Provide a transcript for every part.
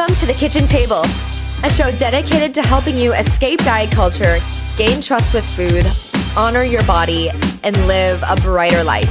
Welcome to The Kitchen Table, a show dedicated to helping you escape diet culture, gain trust with food, honor your body, and live a brighter life.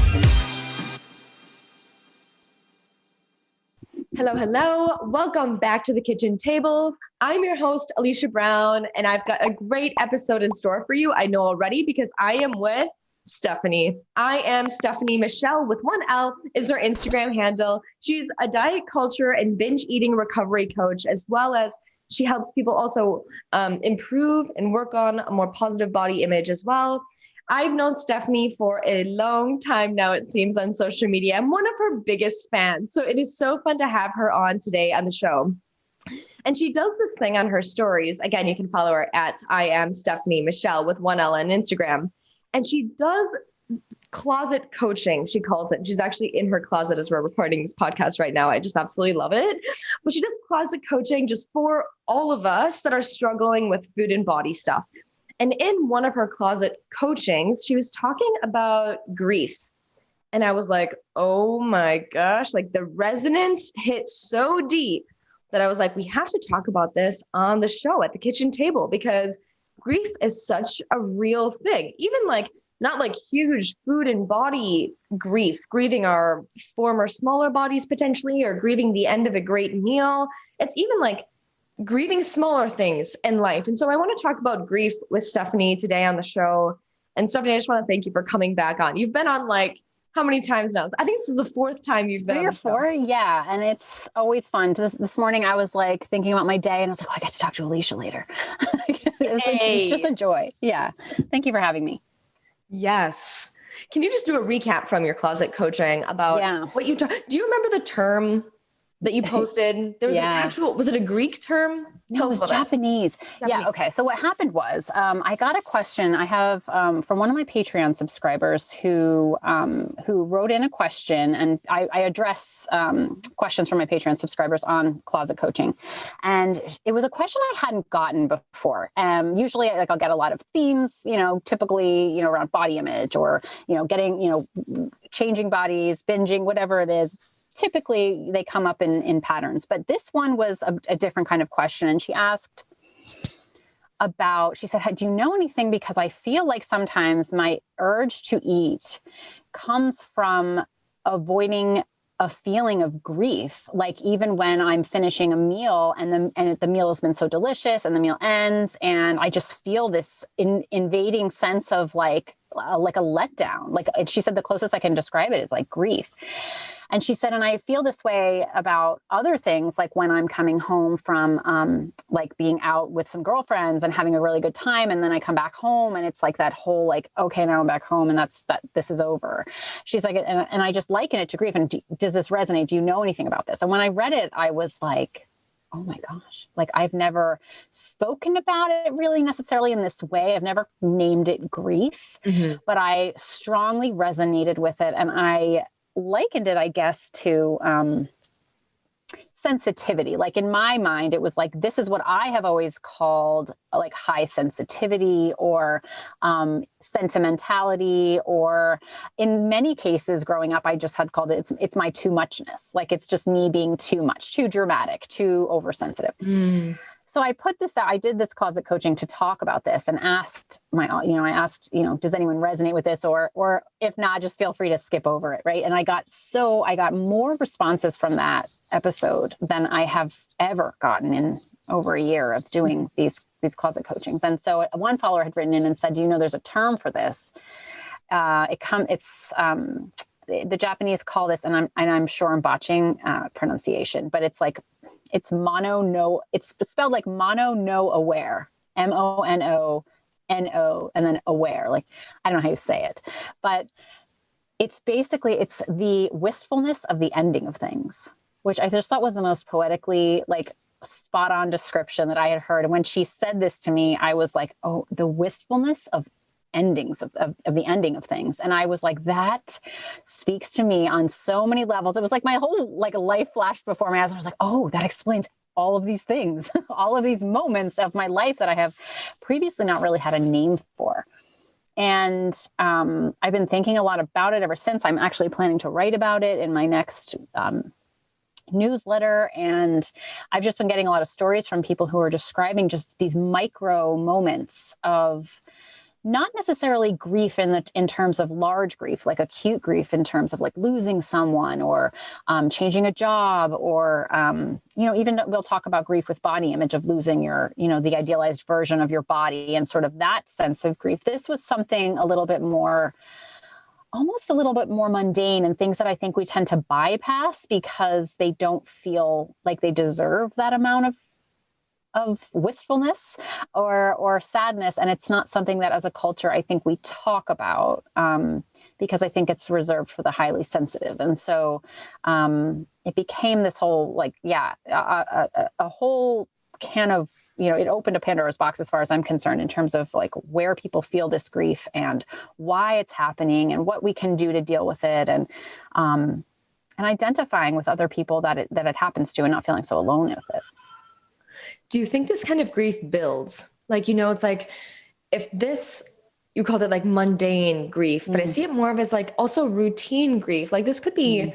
Hello, hello. Welcome back to The Kitchen Table. I'm your host, Alicia Brown, and I've got a great episode in store for you. I know already because I am with Stefanie. I am Stefanie Michelle with one L is her Instagram handle. She's a diet culture and binge eating recovery coach, as well as she helps people also improve and work on a more positive body image as well. I've known Stefanie for a long time now, it seems, on social media. I'm one of her biggest fans. So it is so fun to have her on today on the show. And she does this thing on her stories. Again, you can follow her at I am Stefanie Michelle with one L on Instagram. And she does closet coaching, she calls it. She's actually in her closet as we're recording this podcast right now. I just absolutely love it. But she does closet coaching just for all of us that are struggling with food and body stuff. And in one of her closet coachings, she was talking about grief. And I was like, oh my gosh, like the resonance hit so deep that I was like, we have to talk about this on the show at the kitchen table, because grief is such a real thing. Even like, not like huge food and body grief, grieving our former smaller bodies potentially, or grieving the end of a great meal. It's even like grieving smaller things in life. And so I want to talk about grief with Stefanie today on the show. And Stefanie, I just want to thank you for coming back on. You've been on like, how many times now? I think this is the fourth time you've been on the show. 3 or 4, yeah. And it's always fun. This morning I was like thinking about my day and I was like, oh, I got to talk to Alicia later. It's just a joy. Yeah. Thank you for having me. Yes. Can you just do a recap from your closet coaching about what you do you remember the term that you posted? There was an actual, was it a Greek term? No, it was Japanese. Yeah. Okay. So what happened was, I got a question I have, from one of my Patreon subscribers who wrote in a question, and I address, questions from my Patreon subscribers on closet coaching. And it was a question I hadn't gotten before. Usually like I'll get a lot of themes, typically, around body image or, getting, changing bodies, binging, whatever it is. Typically they come up in patterns, but this one was a different kind of question. And she asked she said, do you know anything? Because I feel like sometimes my urge to eat comes from avoiding a feeling of grief. Like even when I'm finishing a meal and the meal has been so delicious and the meal ends, and I just feel this invading sense of like a letdown. Like she said, the closest I can describe it is like grief. And she said, and I feel this way about other things, like when I'm coming home from like being out with some girlfriends and having a really good time. And then I come back home and it's like that whole like, okay, now I'm back home and this is over. She's like, and I just liken it to grief. And does this resonate? Do you know anything about this? And when I read it, I was like, oh my gosh, like I've never spoken about it really necessarily in this way. I've never named it grief, but I strongly resonated with it. And I likened it, I guess, to sensitivity. Like in my mind, it was like, this is what I have always called like high sensitivity or sentimentality, or in many cases growing up, I just had called it, it's my too muchness. Like it's just me being too much, too dramatic, too oversensitive. So I put this out, I did this closet coaching to talk about this and asked I asked, does anyone resonate with this? Or if not, just feel free to skip over it. Right. And I got more responses from that episode than I have ever gotten in over a year of doing these closet coachings. And so one follower had written in and said, there's a term for this. The Japanese call this, and I'm sure I'm botching pronunciation, but it's like, it's spelled like mono no aware, MONONO, and then aware. Like, I don't know how you say it, but it's the wistfulness of the ending of things, which I just thought was the most poetically like spot on description that I had heard. And when she said this to me, I was like, oh, the wistfulness of endings of the ending of things. And I was like, that speaks to me on so many levels. It was like my whole like life flashed before my eyes. I was like, oh, that explains all of these things, all of these moments of my life that I have previously not really had a name for. And I've been thinking a lot about it ever since. I'm actually planning to write about it in my next newsletter. And I've just been getting a lot of stories from people who are describing just these micro moments of not necessarily grief in terms of large grief, like acute grief in terms of like losing someone or changing a job or, even we'll talk about grief with body image of losing your, the idealized version of your body and sort of that sense of grief. This was something almost a little bit more mundane and things that I think we tend to bypass because they don't feel like they deserve that amount of wistfulness or sadness. And it's not something that as a culture, I think we talk about because I think it's reserved for the highly sensitive. And so it became this whole a whole can of, it opened a Pandora's box as far as I'm concerned in terms of like where people feel this grief and why it's happening and what we can do to deal with it. And identifying with other people that it happens to and not feeling so alone with it. Do you think this kind of grief builds? Like, it's like if this, you called it like mundane grief, but I see it more of as like also routine grief. Like this could be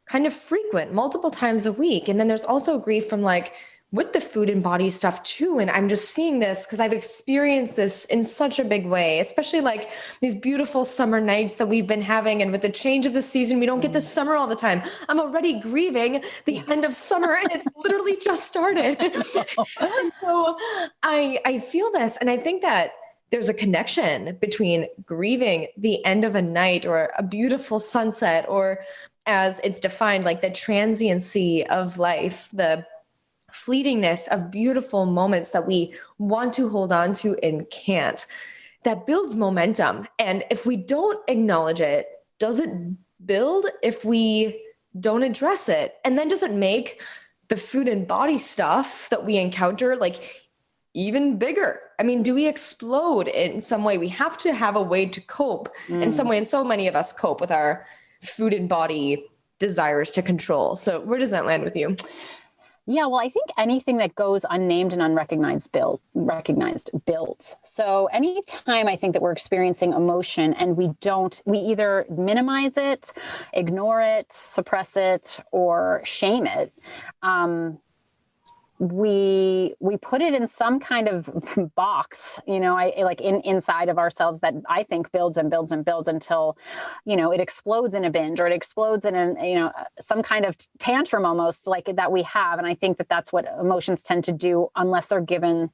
kind of frequent, multiple times a week. And then there's also grief from like with the food and body stuff too. And I'm just seeing this because I've experienced this in such a big way, especially like these beautiful summer nights that we've been having. And with the change of the season, we don't get the summer all the time. I'm already grieving the end of summer and it's literally just started. And so I feel this. And I think that there's a connection between grieving the end of a night or a beautiful sunset, or as it's defined, like the transiency of life, the fleetingness of beautiful moments that we want to hold on to and can't. That builds momentum. And if we don't acknowledge it, does it build if we don't address it? And then does it make the food and body stuff that we encounter like even bigger? I mean, do we explode in some way? We have to have a way to cope in some way. And so many of us cope with our food and body desires to control. So where does that land with you? Yeah, well, I think anything that goes unnamed and unrecognized recognized builds. So anytime I think that we're experiencing emotion and we either minimize it, ignore it, suppress it, or shame it, we put it in some kind of box, inside of ourselves that I think builds and builds and builds until, it explodes in a binge or it explodes in some kind of tantrum almost like that we have. And I think that that's what emotions tend to do unless they're given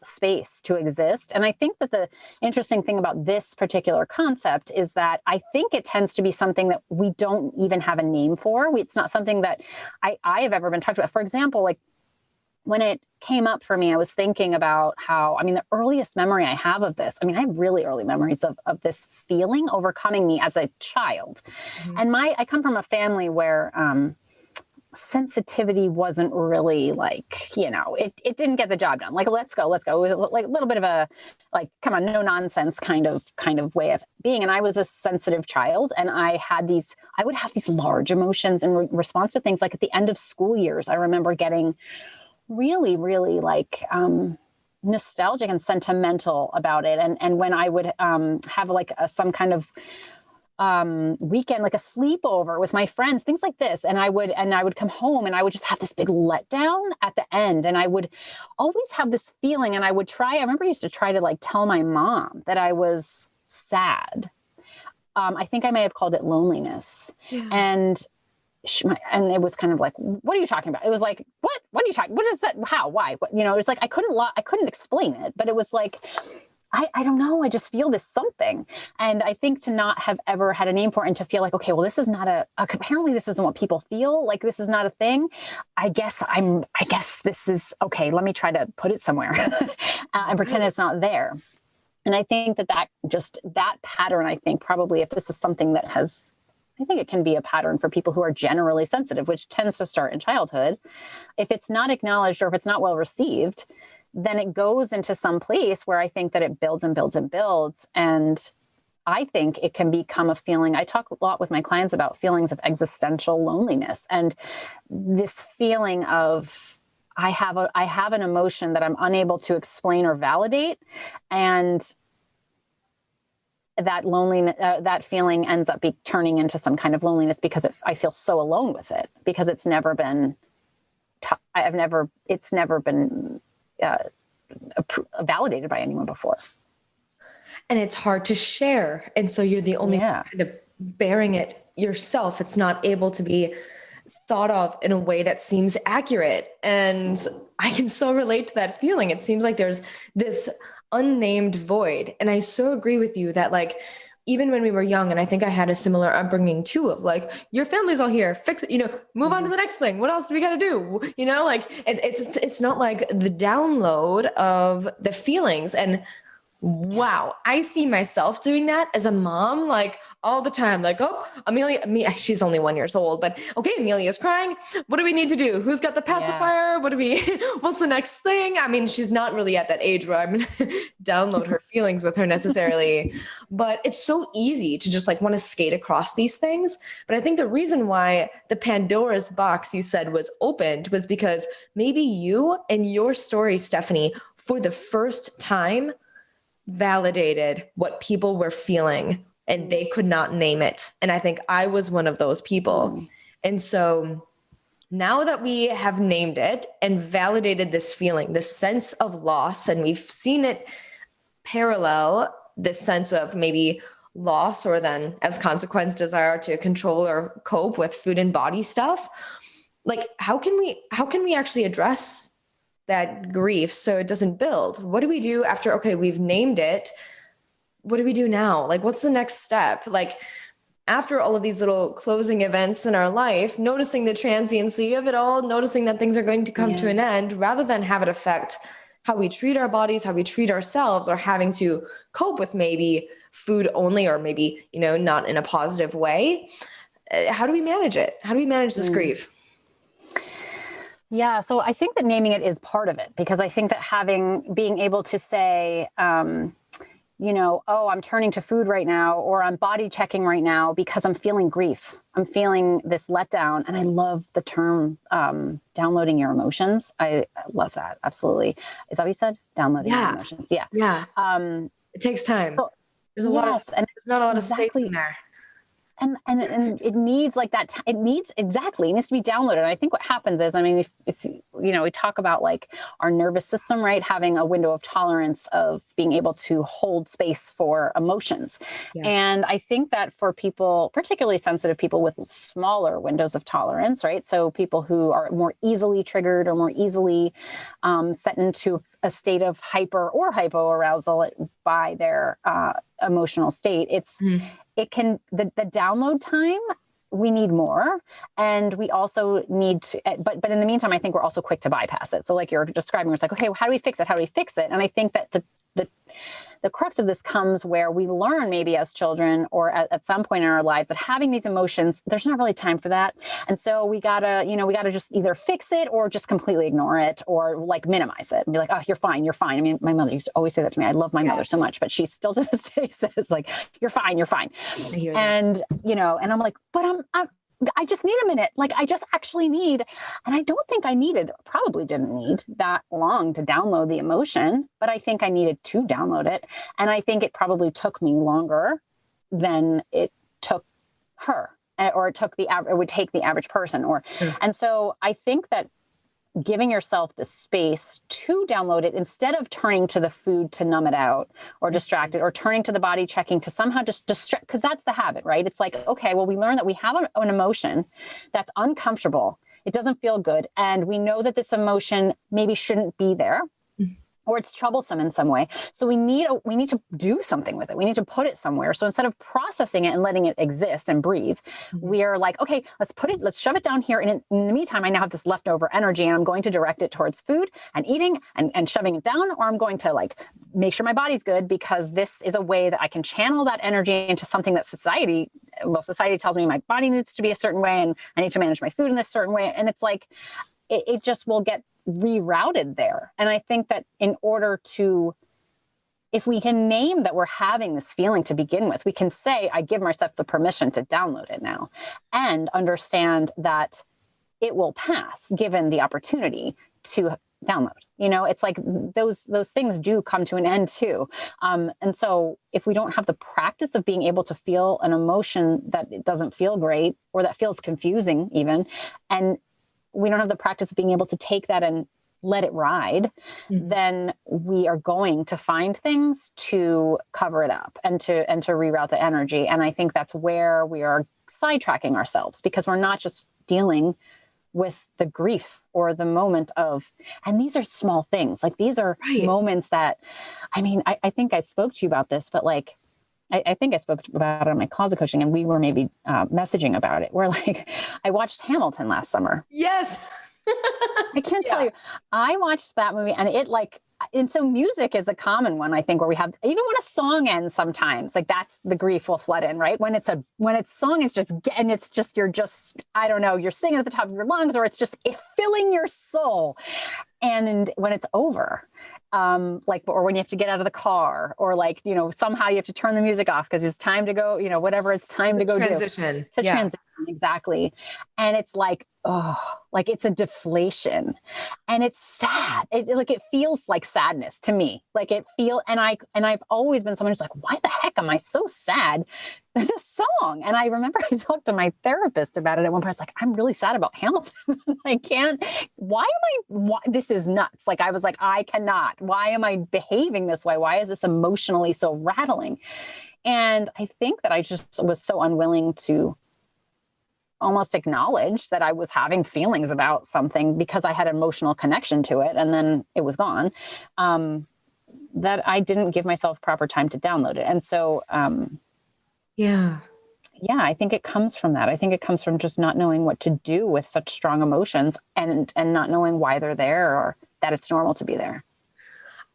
space to exist. And I think that the interesting thing about this particular concept is that I think it tends to be something that we don't even have a name for. It's not something that I have ever been talked about. For example, like, when it came up for me, I was thinking about how, the earliest memory I have of this, I have really early memories of this feeling overcoming me as a child. And I come from a family where sensitivity wasn't really like, it didn't get the job done. Like, let's go. It was like a little bit of a, like, come on, no nonsense kind of way of being. And I was a sensitive child and I would have these large emotions in response to things. Like at the end of school years, I remember getting really, really like nostalgic and sentimental about it. And when I would have like some kind of weekend, like a sleepover with my friends, things like this. And I would come home and I would just have this big letdown at the end. And I would always have this feeling. And I remember I used to try to like tell my mom that I was sad. I think I may have called it loneliness. Yeah. And it was kind of like, what are you talking about? It was like, what are you talking? What is that? How, why? What, it was like, I couldn't explain it, but it was like, I don't know. I just feel this something. And I think to not have ever had a name for it and to feel like, okay, well, this is not apparently this isn't what people feel like. This is not a thing. I guess this is okay. Let me try to put it somewhere and pretend it's not there. And I think that pattern, I think probably if this is something that I think it can be a pattern for people who are generally sensitive, which tends to start in childhood. If it's not acknowledged or if it's not well received, then it goes into some place where I think that it builds and builds and builds. And I think it can become a feeling. I talk a lot with my clients about feelings of existential loneliness and this feeling of I have an emotion that I'm unable to explain or validate. And that loneliness, that feeling ends up turning into some kind of loneliness because I feel so alone with it, because it's never been, it's never been validated by anyone before. And it's hard to share. And so you're the only kind of bearing it yourself. It's not able to be thought of in a way that seems accurate. And I can so relate to that feeling. It seems like there's this unnamed void. And I so agree with you that, like, even when we were young, and I think I had a similar upbringing too, of like, your family's all here, fix it, move on to the next thing. What else do we got to do? Like it's not like the download of the feelings. And wow, I see myself doing that as a mom, like all the time. Like, oh, Amelia, she's only 1 year old, but okay, Amelia's crying. What do we need to do? Who's got the pacifier? What's the next thing? I mean, she's not really at that age where I'm going to download her feelings with her necessarily, but it's so easy to just like want to skate across these things. But I think the reason why the Pandora's box you said was opened was because maybe you and your story, Stefanie, for the first time, validated what people were feeling and they could not name it. And I think I was one of those people. And so now that we have named it and validated this feeling, this sense of loss, and we've seen it parallel this sense of maybe loss, or then as consequence, desire to control or cope with food and body stuff. Like, how can we actually address that grief so it doesn't build? What do we do after, okay, we've named it? What do we do now? Like, what's the next step? Like, after all of these little closing events in our life, noticing the transiency of it all, noticing that things are going to come to an end, rather than have it affect how we treat our bodies, how we treat ourselves, or having to cope with maybe food only, or maybe, not in a positive way. How do we manage it? How do we manage this grief? Yeah. So I think that naming it is part of it, because I think that being able to say, oh, I'm turning to food right now, or I'm body checking right now because I'm feeling grief. I'm feeling this letdown. And I love the term, downloading your emotions. I love that. Absolutely. Is that what you said? Downloading your emotions. Yeah. Yeah. It takes time. So, there's there's not a lot of space in there. And it needs like that. It needs to be downloaded. And I think what happens is, I mean, if we talk about like our nervous system, right? Having a window of tolerance of being able to hold space for emotions. Yes. And I think that for people, particularly sensitive people with smaller windows of tolerance, right? So people who are more easily triggered or more easily set into a state of hyper or hypoarousal by their emotional state. It can, the download time, we need more. And we also need to, but in the meantime, I think we're also quick to bypass it. So like you're describing, it's like, okay, well, how do we fix it? How do we fix it? And I think that the crux of this comes where we learn, maybe as children or at some point in our lives, that having these emotions, there's not really time for that. And so we gotta just either fix it or just completely ignore it, or like minimize it and be like, oh, you're fine. I mean, my mother used to always say that to me. I love my mother so much, but she still to this day says like, you're fine. I hear that. And, and I'm like, but I just need a minute. Like, I just actually need, and I don't think I probably didn't need that long to download the emotion, but I think I needed to download it. And I think it probably took me longer than it took her, or it would take the average person, and so I think that giving yourself the space to download it, instead of turning to the food to numb it out or distract it, or turning to the body checking to somehow just distract, because that's the habit, right? It's like, okay, well, we learn that we have an emotion that's uncomfortable. It doesn't feel good. And we know that this emotion maybe shouldn't be there, or it's troublesome in some way. So we need to do something with it. We need to put it somewhere. So instead of processing it and letting it exist and breathe, we are like, okay, let's shove it down here. And in the meantime, I now have this leftover energy, and I'm going to direct it towards food and eating and shoving it down, or I'm going to like make sure my body's good, because this is a way that I can channel that energy into something that society tells me my body needs to be a certain way, and I need to manage my food in this certain way. And it's like, it just will get rerouted there. And I think that if we can name that we're having this feeling to begin with, we can say, I give myself the permission to download it now, and understand that it will pass given the opportunity to download. It's like those things do come to an end too. And so if we don't have the practice of being able to feel an emotion that it doesn't feel great or that feels confusing even, and we don't have the practice of being able to take that and let it ride, then we are going to find things to cover it up and to reroute the energy. And I think that's where we are sidetracking ourselves, because we're not just dealing with the grief or the moment of, and these are small things. Like these are moments that, I think I spoke to you about this, but like, I think I spoke about it on my closet coaching, and we were maybe messaging about it. Where like, I watched Hamilton last summer. Yes. I can't tell you. I watched that movie, and it like, and so music is a common one, I think, where we have, even when a song ends sometimes, like that's the grief will flood in, right? When it's song is just, and it's just, you're just, I don't know, you're singing at the top of your lungs, or it's just filling your soul. And when it's over, or when you have to get out of the car, or like, somehow you have to turn the music off because it's time to go, whatever it's time to go transition. Do. Transition, exactly. And it's like, like it's a deflation, and it's sad. It feels like sadness to me. Like and I've always been someone who's like, why the heck am I so sad? There's a song. And I remember I talked to my therapist about it at one point. I was like, I'm really sad about Hamilton. I can't, this is nuts. Like, I was like, I cannot, why am I behaving this way? Why is this emotionally so rattling? And I think that I just was so unwilling to almost acknowledge that I was having feelings about something because I had emotional connection to it, and then it was gone, that I didn't give myself proper time to download it. And so, I think it comes from that. I think it comes from just not knowing what to do with such strong emotions, and not knowing why they're there, or that it's normal to be there.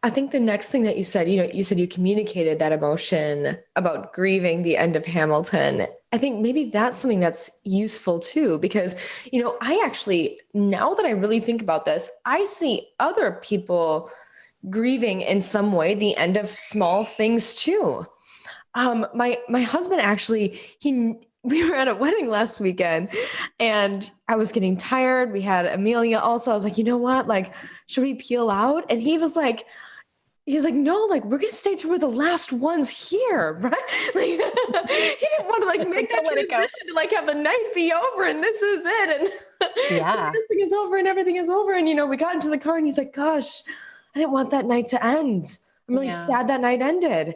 I think the next thing that you said, you communicated that emotion about grieving the end of Hamilton. I think maybe that's something that's useful too, because, I actually, now that I really think about this, I see other people grieving in some way the end of small things too. My husband actually, we were at a wedding last weekend, and I was getting tired. We had Amelia also. I was like, you know what? Like, should we peel out? And he's like, no, like, we're going to stay till we're the last ones here, right? Like, he didn't want to like make that transition to like have the night be over and this is it. And everything is over and everything is over. And, we got into the car, and he's like, gosh, I didn't want that night to end. I'm really sad that night ended.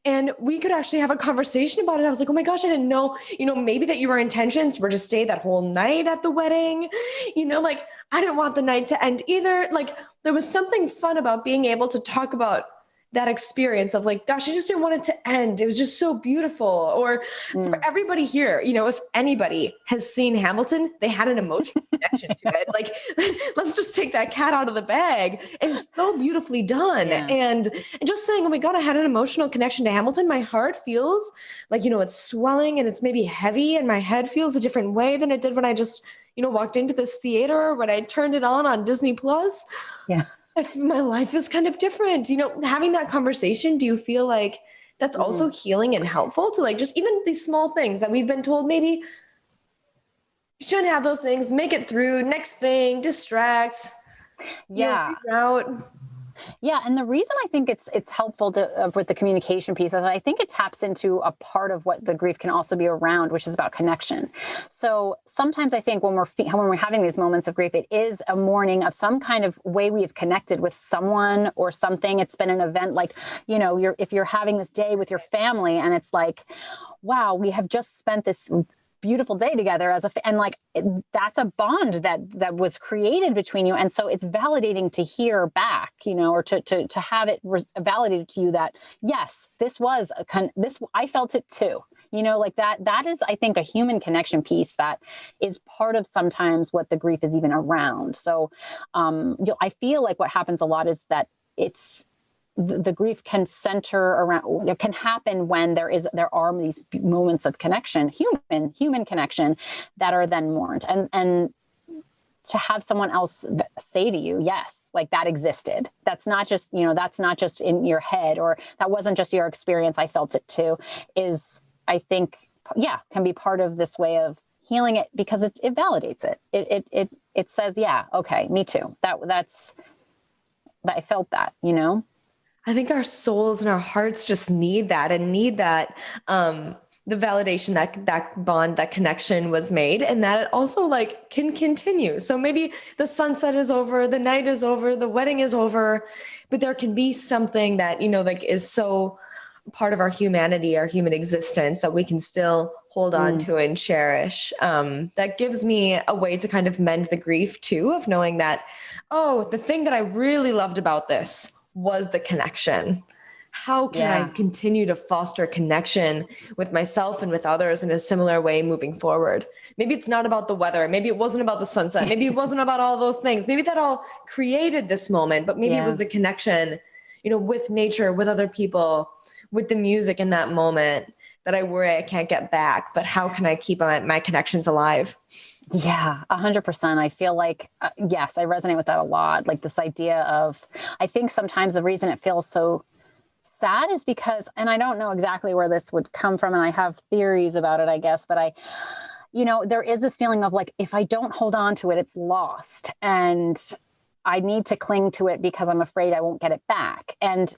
And we could actually have a conversation about it. I was like, oh my gosh, I didn't know, maybe that your intentions were to stay that whole night at the wedding. Like, I didn't want the night to end either. Like, there was something fun about being able to talk about that experience of like, gosh, I just didn't want it to end. It was just so beautiful. Or for everybody here, if anybody has seen Hamilton, they had an emotional connection to it. Like, let's just take that cat out of the bag. It's so beautifully done. Yeah. And just saying, oh my God, I had an emotional connection to Hamilton. My heart feels like, it's swelling and it's maybe heavy, and my head feels a different way than it did when I just, walked into this theater, or when I turned it on Disney Plus. Yeah. My life is kind of different. Having that conversation, do you feel like that's also healing and helpful to like, just even these small things that we've been told, maybe you shouldn't have those things, make it through, next thing, distract, reroute. Yeah. And the reason I think it's helpful with the communication piece is I think it taps into a part of what the grief can also be around, which is about connection. So sometimes I think when we're having these moments of grief, it is a mourning of some kind of way we have connected with someone or something. It's been an event like, if you're having this day with your family, and it's like, wow, we have just spent this beautiful day together and like, that's a bond that was created between you. And so it's validating to hear back, or to have it validated to you that, yes, this was I felt it too, like that is, I think, a human connection piece that is part of sometimes what the grief is even around. So, I feel like what happens a lot is that the grief can center around, it can happen when there are these moments of connection, human connection, that are then mourned. And to have someone else say to you, yes, like that existed. That's not just, that's not just in your head, or that wasn't just your experience, I felt it too, is, I think, can be part of this way of healing it, because it validates it. It says, yeah, okay, me too. I felt that, you know? I think our souls and our hearts just need that and need that, the validation that that bond, that connection was made, and that it also like can continue. So maybe the sunset is over, the night is over, the wedding is over, but there can be something that, you know, like is so part of our humanity, our human existence, that we can still hold on to and cherish. That gives me a way to kind of mend the grief too, of knowing that, oh, the thing that I really loved about this was the connection. How can I continue to foster connection with myself and with others in a similar way moving forward? Maybe it's not about the weather. Maybe it wasn't about the sunset. Maybe it wasn't about all those things. Maybe that all created this moment, but maybe it was the connection, you know, with nature, with other people, with the music in that moment that I worry I can't get back. But how can I keep my connections alive? Yeah, 100%. I feel like, yes, I resonate with that a lot. Like this idea of, I think sometimes the reason it feels so sad is because, and I don't know exactly where this would come from, and I have theories about it, I guess, but you know, there is this feeling of like, if I don't hold on to it, it's lost. And I need to cling to it because I'm afraid I won't get it back. And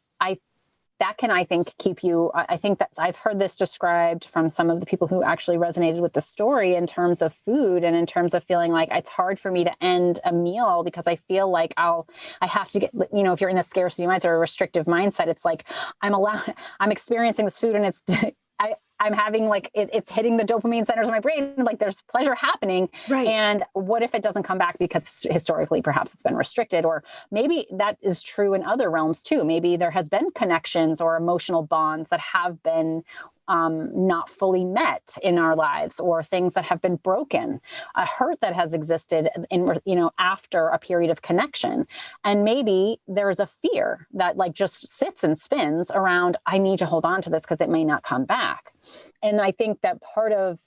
that can, I think, keep you, I think that I've heard this described from some of the people who actually resonated with the story in terms of food and in terms of feeling like it's hard for me to end a meal because I feel like I have to get, you know, if you're in a scarcity mindset or a restrictive mindset, it's like, I'm experiencing this food and it's, I'm having like, it's hitting the dopamine centers of my brain. Like there's pleasure happening. Right. And what if it doesn't come back because historically perhaps it's been restricted, or maybe that is true in other realms too. Maybe there has been connections or emotional bonds that have been not fully met in our lives, or things that have been broken, a hurt that has existed in, you know, after a period of connection. And maybe there is a fear that like just sits and spins around, I need to hold on to this because it may not come back. And I think that part of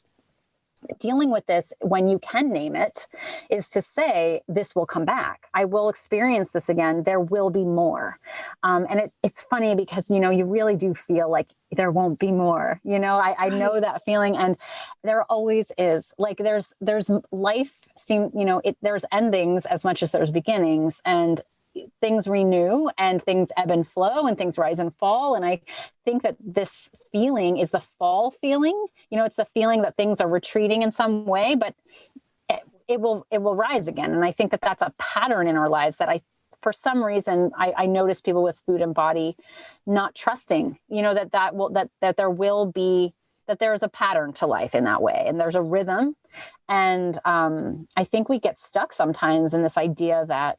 dealing with this, when you can name it, is to say, this will come back. I will experience this again. There will be more. And it's funny because, you know, you really do feel like there won't be more, you know, I know that feeling, and there always is. Like there's life you know, there's endings as much as there's beginnings, and things renew and things ebb and flow and things rise and fall. And I think that this feeling is the fall feeling. You know, it's the feeling that things are retreating in some way, but it will rise again. And I think that that's a pattern in our lives that for some reason, I notice people with food and body not trusting, you know, that there is a pattern to life in that way. And there's a rhythm. And I think we get stuck sometimes in this idea that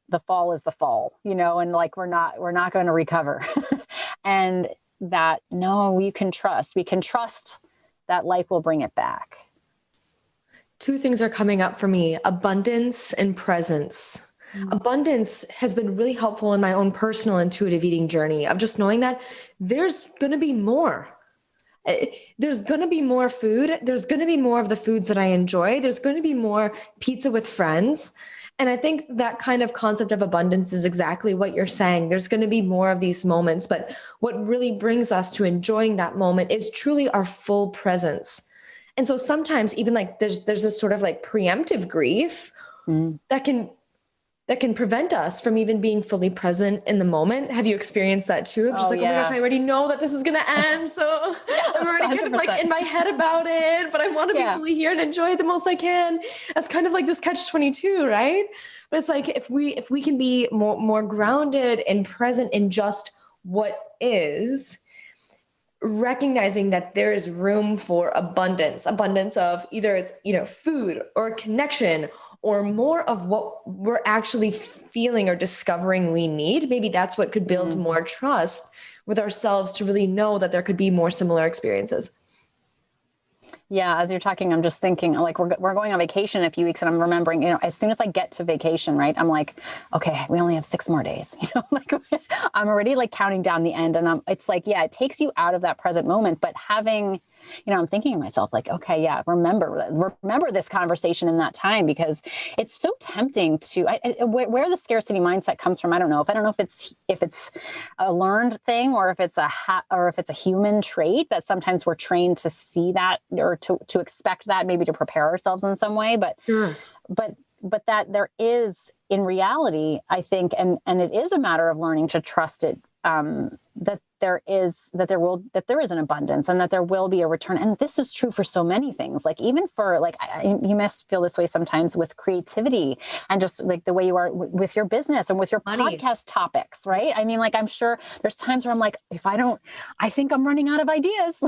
the fall is the fall, you know, and like, we're not going to recover. And that, no, we can trust that life will bring it back. Two things are coming up for me: abundance and presence. Abundance has been really helpful in my own personal intuitive eating journey of just knowing that there's going to be more. There's going to be more food. There's going to be more of the foods that I enjoy. There's going to be more pizza with friends. And I think that kind of concept of abundance is exactly what you're saying. There's going to be more of these moments, but what really brings us to enjoying that moment is truly our full presence. And so sometimes even like there's this sort of like preemptive grief that can prevent us from even being fully present in the moment. Have you experienced that too? Of just oh my gosh, I already know that this is going to end. So I'm already kind of like in my head about it, but I want to be fully here and enjoy it the most I can. That's kind of like this catch-22, right? But it's like, if we can be more grounded and present in just what is, recognizing that there is room for abundance of either it's, you know, food or connection, or more of what we're actually feeling or discovering we need. Maybe that's what could build more trust with ourselves to really know that there could be more similar experiences. Yeah, as you're talking, I'm just thinking like we're going on vacation in a few weeks, and I'm remembering, you know, as soon as I get to vacation, right, I'm like, okay, we only have 6 more days, you know, like I'm already like counting down the end, and it's like, yeah, it takes you out of that present moment, but having, you know, I'm thinking to myself like, okay, yeah, remember this conversation in that time, because it's so tempting to where the scarcity mindset comes from. I don't know if it's a learned thing, or if it's a human trait that sometimes we're trained to see that, or to expect that, maybe to prepare ourselves in some way. But that there is, in reality, I think, and it is a matter of learning to trust it, that there is an abundance and that there will be a return. And this is true for so many things. Like even for like, you must feel this way sometimes with creativity and just like the way you are with your business and with your podcast topics, right? I mean, like, I'm sure there's times where I'm like, I think I'm running out of ideas.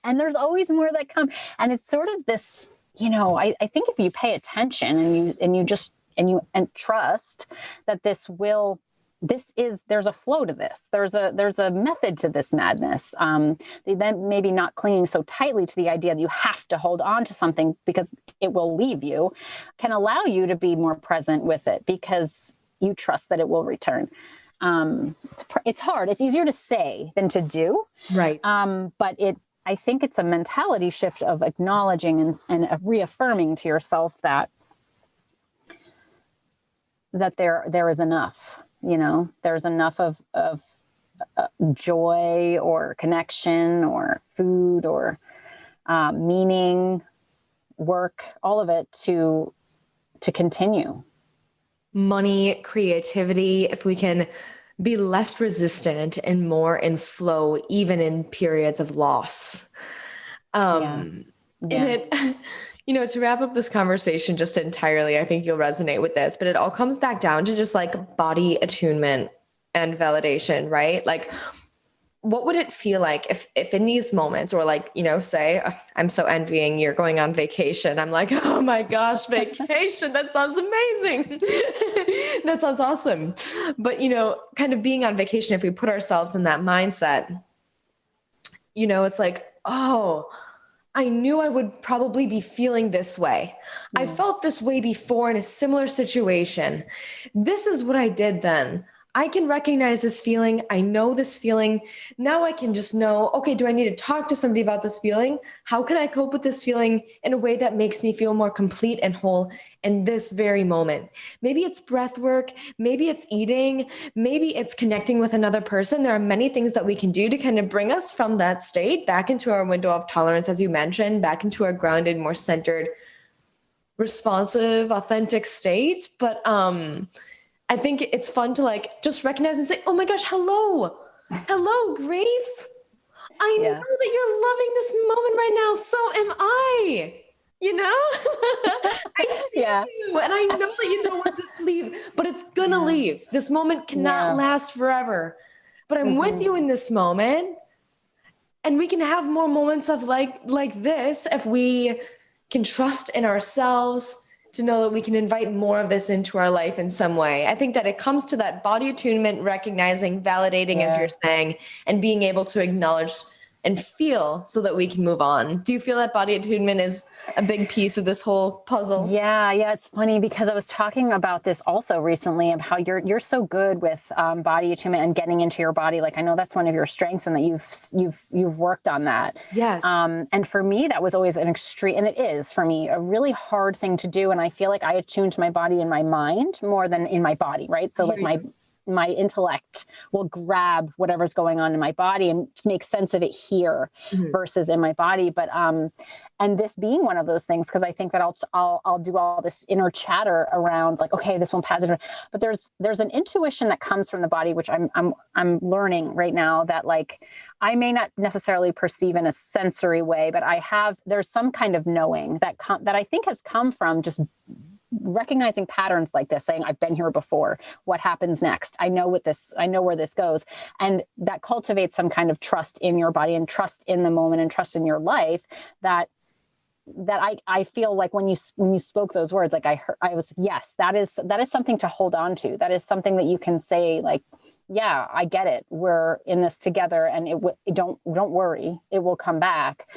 And there's always more that come. And it's sort of this, I think if you pay attention and you trust that there's a flow to this. There's a method to this madness. Then maybe not clinging so tightly to the idea that you have to hold on to something because it will leave you, can allow you to be more present with it because you trust that it will return. It's hard. It's easier to say than to do. Right. But I think it's a mentality shift of acknowledging and of reaffirming to yourself that there is enough. There's enough of joy or connection or food or meaning, work, all of it to continue. Money, creativity, if we can be less resistant and more in flow, even in periods of loss. And it, to wrap up this conversation just entirely, I think you'll resonate with this, but it all comes back down to just like body attunement and validation, right? Like, what would it feel like if in these moments, or like, say, I'm so envying you're going on vacation. I'm like, oh my gosh, vacation. That sounds amazing. That sounds awesome. But, kind of being on vacation, if we put ourselves in that mindset, it's like, oh, I knew I would probably be feeling this way. I felt this way before in a similar situation. This is what I did then. I can recognize this feeling. I know this feeling. Now I can just know, okay, do I need to talk to somebody about this feeling? How can I cope with this feeling in a way that makes me feel more complete and whole in this very moment? Maybe it's breath work. Maybe it's eating. Maybe it's connecting with another person. There are many things that we can do to kind of bring us from that state back into our window of tolerance, as you mentioned, back into our grounded, more centered, responsive, authentic state. But, I think it's fun to like just recognize and say, oh my gosh, hello, grief. I know that you're loving this moment right now. So am I, I see you, and I know that you don't want this to leave, but it's gonna leave. This moment cannot last forever, but I'm with you in this moment. And we can have more moments of like this if we can trust in ourselves to know that we can invite more of this into our life in some way. I think that it comes to that body attunement, recognizing, validating, as you're saying, and being able to acknowledge and feel so that we can move on. Do you feel that body attunement is a big piece of this whole puzzle? Yeah. It's funny because I was talking about this also recently of how you're so good with body attunement and getting into your body. Like, I know that's one of your strengths and that you've worked on that. Yes. And for me, that was always an extreme, and it is for me a really hard thing to do. And I feel like I attune to my body in my mind more than in my body. Right. So like my intellect will grab whatever's going on in my body and make sense of it here versus in my body. But, and this being one of those things, because I think that I'll do all this inner chatter around like, okay, this won't pass it. But there's an intuition that comes from the body, which I'm learning right now that like, I may not necessarily perceive in a sensory way, but there's some kind of knowing that I think has come from just recognizing patterns like this, saying, I've been here before. What happens next? I know where this goes. And that cultivates some kind of trust in your body and trust in the moment and trust in your life that I feel like when you spoke those words, like I was, yes, that is something to hold on to. That is something that you can say like, yeah, I get it. We're in this together, and don't worry, it will come back.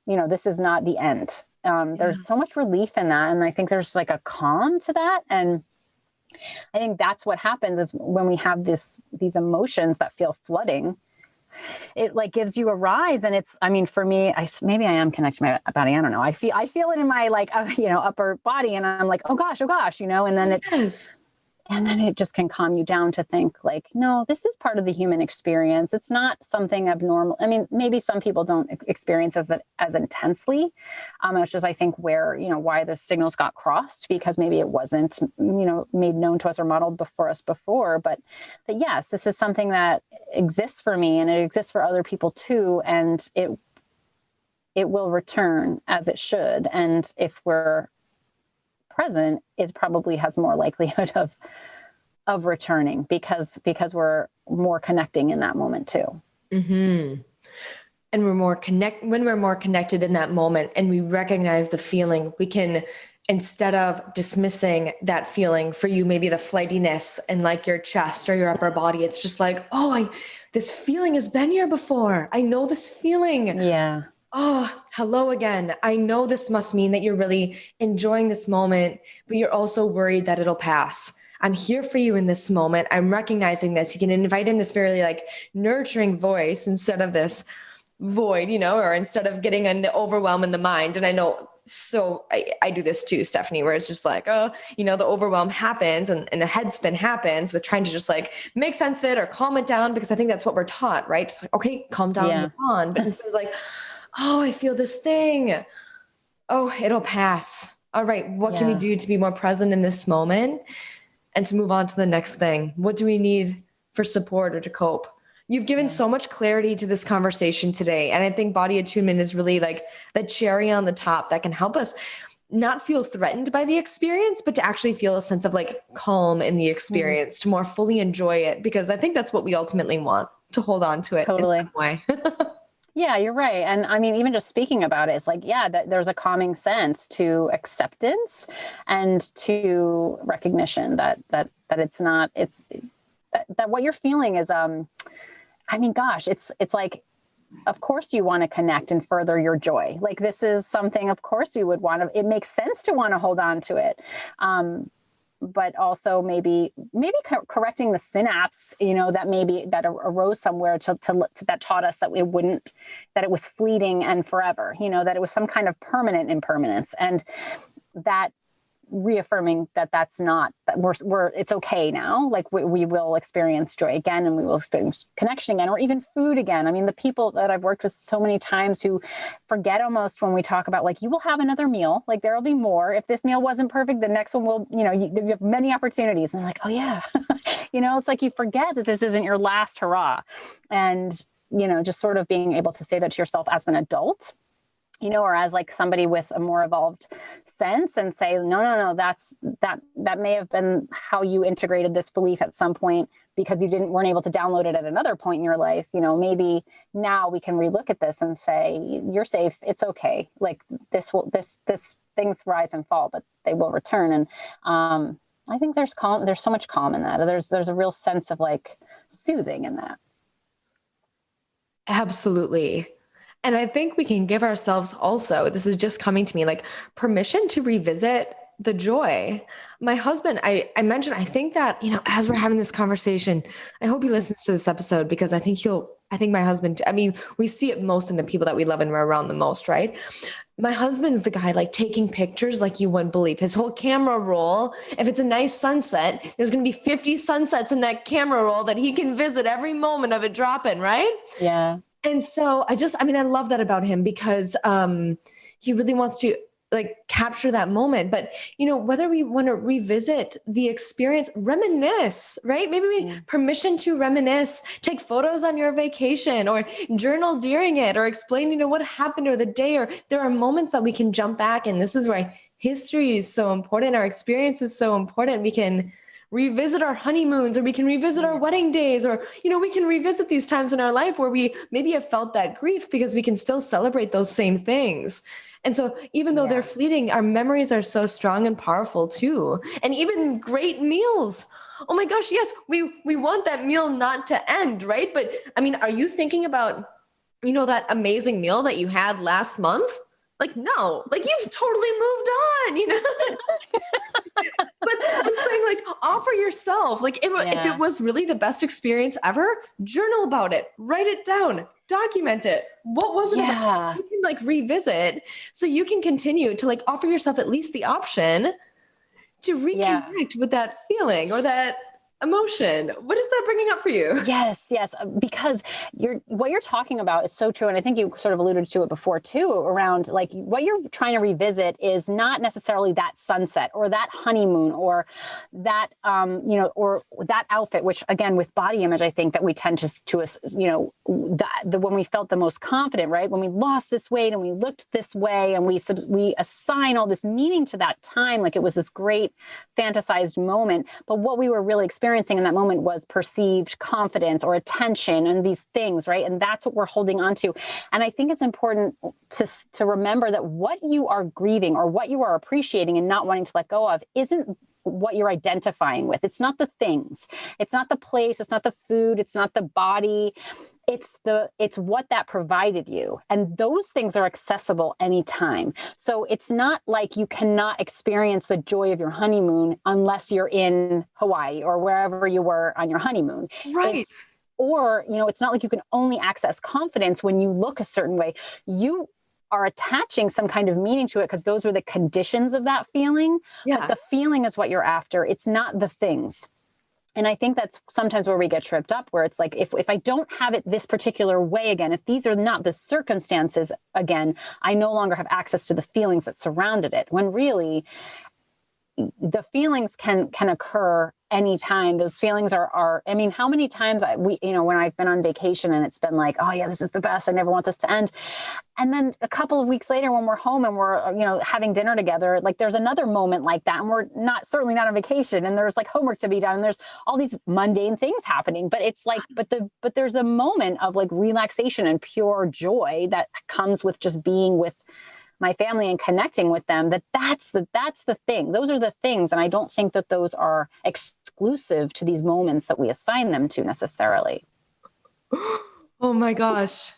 This is not the end. There's so much relief in that. And I think there's like a calm to that. And I think that's what happens is when we have these emotions that feel flooding, it like gives you a rise. And for me, maybe I am connected to my body. I don't know. I feel it in my like, upper body, and I'm like, oh gosh, and then And then it just can calm you down to think like, no, this is part of the human experience. It's not something abnormal. I mean, maybe some people don't experience as intensely. It's just, I think where, why the signals got crossed, because maybe it wasn't, made known to us or modeled before us before, but that yes, this is something that exists for me and it exists for other people too. And it will return as it should. And if we're present, it probably has more likelihood of returning because we're more connecting in that moment too. Mm-hmm. And when we're more connected in that moment and we recognize the feeling, we can, instead of dismissing that feeling, for you, maybe the flightiness in like your chest or your upper body, it's just like, this feeling has been here before. I know this feeling. Yeah. Oh, hello again. I know this must mean that you're really enjoying this moment, but you're also worried that it'll pass. I'm here for you in this moment. I'm recognizing this. You can invite in this very like nurturing voice instead of this void, or instead of getting an overwhelm in the mind. And I know, so I do this too, Stefanie, where it's just like, the overwhelm happens and the head spin happens with trying to just like make sense of it or calm it down, because I think that's what we're taught, right? Just like, okay, calm down, move on. But instead of like, I feel this thing. Oh, it'll pass. All right. What can we do to be more present in this moment and to move on to the next thing? What do we need for support or to cope? You've given so much clarity to this conversation today. And I think body attunement is really like the cherry on the top that can help us not feel threatened by the experience, but to actually feel a sense of like calm in the experience, to more fully enjoy it, because I think that's what we ultimately want, to hold on to it in some way. Yeah, you're right. And I mean, even just speaking about it, it's like, that there's a calming sense to acceptance and to recognition that it's not, that what you're feeling is, it's like, of course you want to connect and further your joy. Like this is something, of course we would want to, it makes sense to want to hold on to it. But also maybe correcting the synapse, that arose somewhere that taught us that that it was fleeting and forever, that it was some kind of permanent impermanence, and that reaffirming that that's not, that it's okay now. Like we will experience joy again, and we will experience connection again, or even food again. I mean, the people that I've worked with so many times who forget almost when we talk about like, you will have another meal, like there'll be more. If this meal wasn't perfect, the next one will, you have many opportunities. And I'm like, oh yeah, it's like you forget that this isn't your last hurrah. And, just sort of being able to say that to yourself as an adult, or as like somebody with a more evolved sense, and say, no, that may have been how you integrated this belief at some point because you weren't able to download it at another point in your life. Maybe now we can relook at this and say, you're safe. It's okay. Like this things rise and fall, but they will return. And I think there's so much calm in that. There's a real sense of like soothing in that. Absolutely. And I think we can give ourselves also, this is just coming to me, like permission to revisit the joy. My husband, I mentioned, I think that, as we're having this conversation, I hope he listens to this episode, because I think my husband, we see it most in the people that we love and we're around the most, right? My husband's the guy like taking pictures like you wouldn't believe. His whole camera roll, if it's a nice sunset, there's going to be 50 sunsets in that camera roll that he can visit every moment of it dropping, right? Yeah. And so I love that about him, because he really wants to like capture that moment. But, whether we want to revisit the experience, reminisce, right? Maybe we permission to reminisce, take photos on your vacation or journal during it, or explain, what happened or the day, or there are moments that we can jump back. And this is why history is so important. Our experience is so important. We can revisit our honeymoons, or we can revisit our wedding days, or, we can revisit these times in our life where we maybe have felt that grief, because we can still celebrate those same things. And so even though they're fleeting, our memories are so strong and powerful too. And even great meals. Oh my gosh, yes, we want that meal not to end, right? But are you thinking about, that amazing meal that you had last month? Like, no, like you've totally moved on, But I'm saying, like, offer yourself, like if it was really the best experience ever, journal about it, write it down, document it. What was it about? You can like revisit, so you can continue to like offer yourself at least the option to reconnect with that feeling or that emotion. What is that bringing up for you? Yes, yes, because what you're talking about is so true. And I think you sort of alluded to it before too, around like what you're trying to revisit is not necessarily that sunset or that honeymoon or that, or that outfit, which again, with body image, I think that we tend to when we felt the most confident, right? When we lost this weight and we looked this way and we assign all this meaning to that time, like it was this great fantasized moment. But what we were really experiencing in that moment was perceived confidence or attention and these things, right? And that's what we're holding on to. And I think it's important to remember that what you are grieving or what you are appreciating and not wanting to let go of isn't what you're identifying with. It's not the things. It's not the place. It's not the food. It's not the body. It's what that provided you. And those things are accessible anytime. So it's not like you cannot experience the joy of your honeymoon unless you're in Hawaii or wherever you were on your honeymoon. Right. It's not like you can only access confidence when you look a certain way. You are attaching some kind of meaning to it because those are the conditions of that feeling. Yeah. But the feeling is what you're after. It's not the things. And I think that's sometimes where we get tripped up, where it's like, if I don't have it this particular way again, if these are not the circumstances again, I no longer have access to the feelings that surrounded it. When really, the feelings can occur anytime. Those feelings are, I mean, how many times when I've been on vacation and it's been like, oh yeah, this is the best. I never want this to end. And then a couple of weeks later, when we're home and we're, having dinner together, like there's another moment like that. And we're certainly not on vacation. And there's like homework to be done. And there's all these mundane things happening, but it's like, but there's a moment of like relaxation and pure joy that comes with just being with my family and connecting with them. That's the thing. Those are the things. And I don't think that those are exclusive to these moments that we assign them to necessarily. Oh my gosh.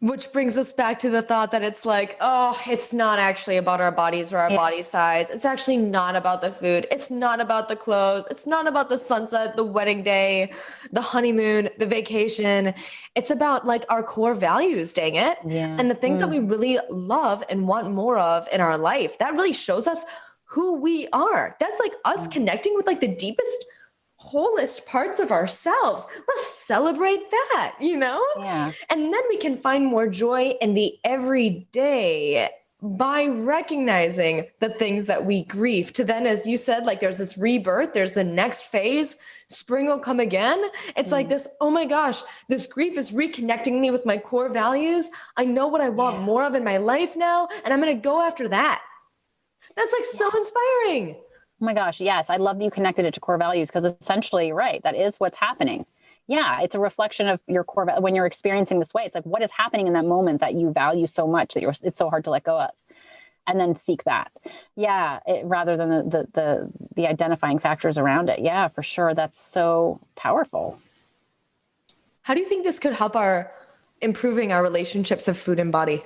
Which brings us back to the thought that it's like, oh, it's not actually about our bodies or our body size. It's actually not about the food. It's not about the clothes. It's not about the sunset, the wedding day, the honeymoon, the vacation. It's about like our core values, dang it. Yeah. And the things that we really love and want more of in our life. That really shows us who we are. That's like us connecting with like the deepest, wholest parts of ourselves. Let's celebrate that, Yeah. And then we can find more joy in the everyday by recognizing the things that we grieve to then, as you said, like there's this rebirth, there's the next phase, spring will come again. It's like this, oh my gosh, this grief is reconnecting me with my core values. I know what I want more of in my life now, and I'm going to go after that. That's like so inspiring. Oh my gosh. Yes. I love that you connected it to core values because essentially, right, that is what's happening. Yeah. It's a reflection of your core, when you're experiencing this way, it's like, what is happening in that moment that you value so much that it's so hard to let go of, and then seek that. Yeah. Rather than the identifying factors around it. Yeah, for sure. That's so powerful. How do you think this could help improving our relationships of food and body?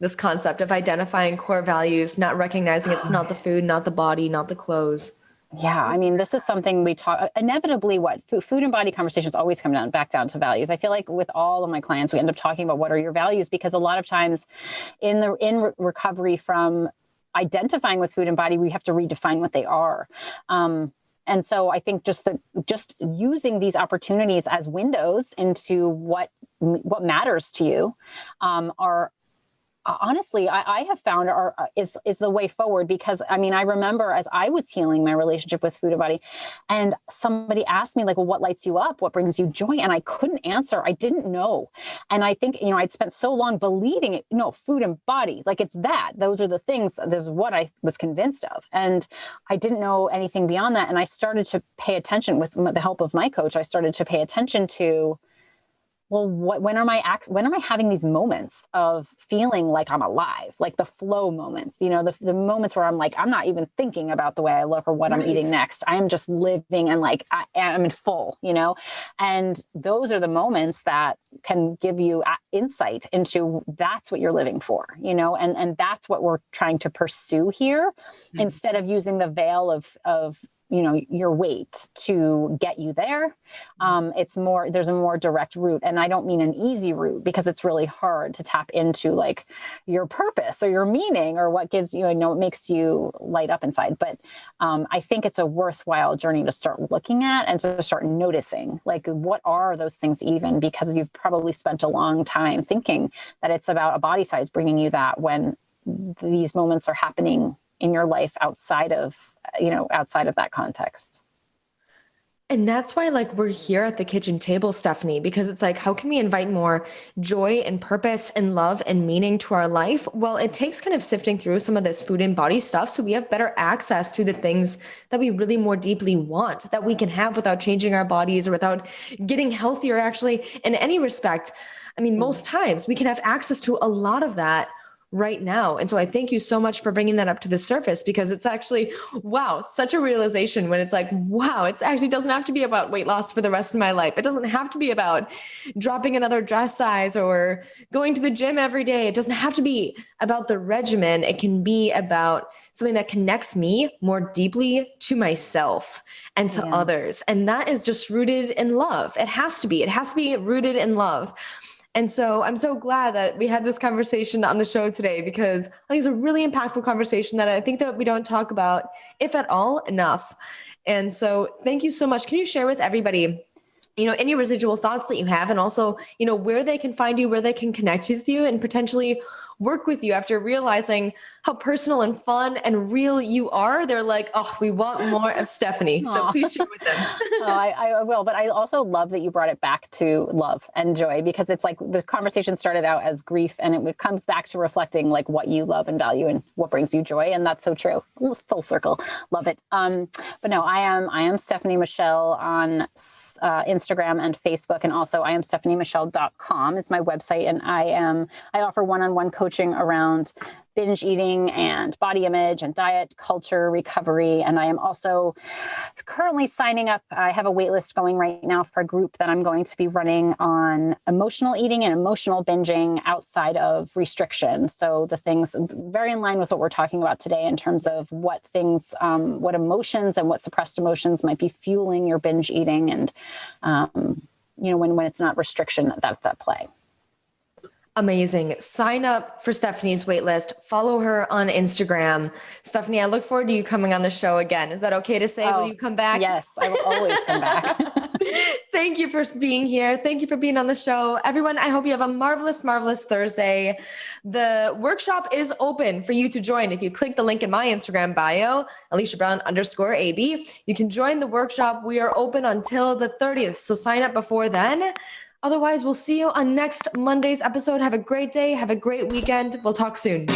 This concept of identifying core values, not recognizing it's not the food, not the body, not the clothes. Yeah. I mean, this is something we talk, inevitably food and body conversations always come back down to values. I feel like with all of my clients, we end up talking about what are your values, because a lot of times in recovery from identifying with food and body, we have to redefine what they are. And so I think just using these opportunities as windows into what matters to you are, honestly, I have found is the way forward, because I mean, I remember as I was healing my relationship with food and body, and somebody asked me like, well, what lights you up? What brings you joy? And I couldn't answer. I didn't know. And I think, I'd spent so long believing it, food and body, like it's that, those are the things, this is what I was convinced of. And I didn't know anything beyond that. And I started to pay attention with the help of my coach. I started to pay attention to, well, when am I having these moments of feeling like I'm alive, like the flow moments, the moments where I'm like, I'm not even thinking about the way I look or what I'm eating next. I am just living and like, I'm in full, and those are the moments that can give you insight into that's what you're living for, and that's what we're trying to pursue here, instead of using the veil of your weight to get you there. There's a more direct route. And I don't mean an easy route, because it's really hard to tap into like your purpose or your meaning or what gives you, it makes you light up inside. But I think it's a worthwhile journey to start looking at and to start noticing, like, what are those things even? Because you've probably spent a long time thinking that it's about a body size bringing you that, when these moments are happening in your life outside of that context. And that's why, like, we're here at the kitchen table, Stefanie, because it's like, how can we invite more joy and purpose and love and meaning to our life? Well, it takes kind of sifting through some of this food and body stuff so we have better access to the things that we really more deeply want, that we can have without changing our bodies or without getting healthier, actually, in any respect. I mean, most times we can have access to a lot of that right now. And so I thank you so much for bringing that up to the surface, because it's actually, wow, such a realization when it's like, wow, it actually doesn't have to be about weight loss for the rest of my life. It doesn't have to be about dropping another dress size or going to the gym every day. It doesn't have to be about the regimen. It can be about something that connects me more deeply to myself and to others. And that is just rooted in love. It has to be rooted in love. And so I'm so glad that we had this conversation on the show today, because I think it's a really impactful conversation that I think that we don't talk about, if at all, enough. And so thank you so much. Can you share with everybody, any residual thoughts that you have, and also, where they can find you, where they can connect with you and potentially work with you after realizing how personal and fun and real you are? They're like, oh, we want more of Stefanie. So please share with them. I will. But I also love that you brought it back to love and joy, because it's like the conversation started out as grief, and it comes back to reflecting like what you love and value and what brings you joy. And that's so true. Full circle. Love it. But no, I am Stefanie Michelle on Instagram and Facebook. And also I am StephanieMichelle.com is my website. And I offer one-on-one coaching around binge eating and body image and diet culture recovery. And I am also currently signing up. I have a wait list going right now for a group that I'm going to be running on emotional eating and emotional binging outside of restriction. So the things very in line with what we're talking about today in terms of what things, what emotions and what suppressed emotions might be fueling your binge eating. And, when it's not restriction, that's at play. Amazing. Sign up for Stefanie's waitlist. Follow her on Instagram. Stefanie, I look forward to you coming on the show again. Is that okay to say? Will you come back? Yes, I will always come back. Thank you for being here. Thank you for being on the show. Everyone, I hope you have a marvelous, marvelous Thursday. The workshop is open for you to join. If you click the link in my Instagram bio, AliciaBrown_AB, you can join the workshop. We are open until the 30th. So sign up before then. Otherwise, we'll see you on next Monday's episode. Have a great day. Have a great weekend. We'll talk soon.